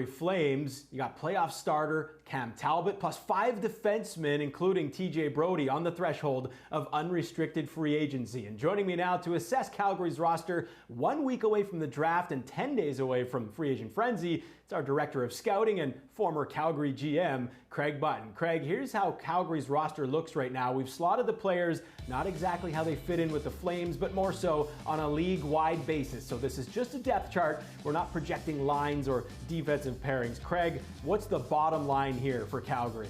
Flames, you got playoff starter Cam Talbot plus 5 defensemen, including TJ Brodie, on the threshold of unrestricted free agency. And joining me now to assess Calgary's roster 1 week away from the draft and 10 days away from free agent frenzy, it's our director of scouting and former Calgary GM, Craig Button. Craig, here's how Calgary's roster looks right now. We've slotted the players, not exactly how they fit in with the Flames, but more so on a league-wide basis. So this is just a depth chart. We're not projecting lines or defensive pairings. Craig, what's the bottom line here for Calgary?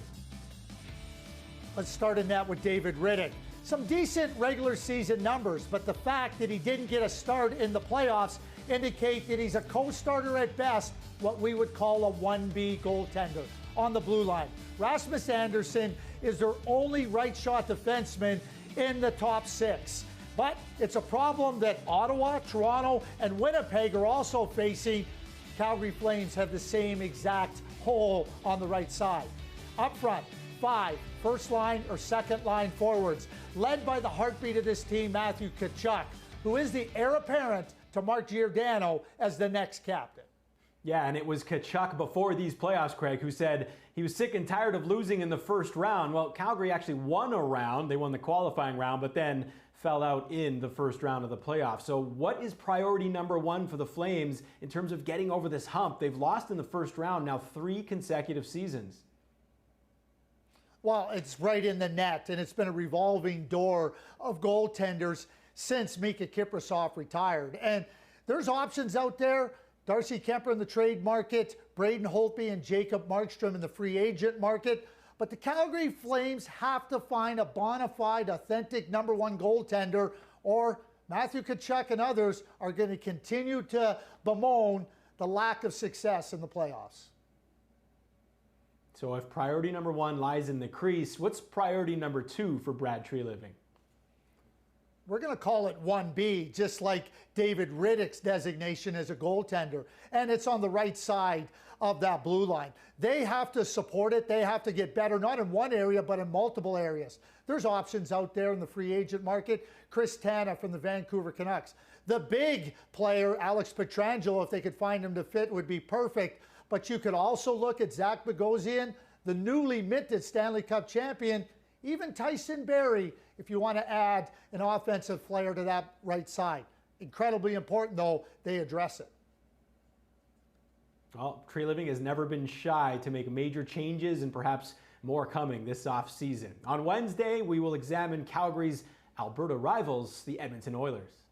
Let's start in that with David Rittich. Some decent regular season numbers, but the fact that he didn't get a start in the playoffs indicate that he's a co-starter at best, what we would call a 1B goaltender on the blue line. Rasmus Andersson is their only right shot defenseman in the top 6. But it's a problem that Ottawa, Toronto, and Winnipeg are also facing. Calgary Flames have the same exact hole on the right side. Up front, 5 first line or second line forwards, led by the heartbeat of this team, Matthew Tkachuk, who is the heir apparent to Mark Giordano as the next captain. Yeah, and it was Tkachuk before these playoffs, Craig, who said he was sick and tired of losing in the first round. Well, Calgary actually won a round. They won the qualifying round, but then fell out in the first round of the playoffs. So what is priority number 1 for the Flames in terms of getting over this hump? They've lost in the first round now 3 consecutive seasons. Well, it's right in the net, and it's been a revolving door of goaltenders since Mika Kiprasov retired. And there's options out there. Darcy Kemper in the trade market, Braden Holtby and Jacob Markstrom in the free agent market. But the Calgary Flames have to find a bona fide, authentic number 1 goaltender, or Matthew Tkachuk and others are going to continue to bemoan the lack of success in the playoffs. So if priority number 1 lies in the crease, what's priority number 2 for Brad Treliving? We're going to call it 1B, just like David Rittich's designation as a goaltender. And it's on the right side of that blue line. They have to support it. They have to get better, not in one area, but in multiple areas. There's options out there in the free agent market. Chris Tanev from the Vancouver Canucks. The big player, Alex Pietrangelo, if they could find him to fit, would be perfect. But you could also look at Zach Bogosian, the newly minted Stanley Cup champion, even Tyson Barrie, if you want to add an offensive flair to that right side. Incredibly important, though, they address it. Well, Treliving has never been shy to make major changes and perhaps more coming this offseason. On Wednesday, we will examine Calgary's Alberta rivals, the Edmonton Oilers.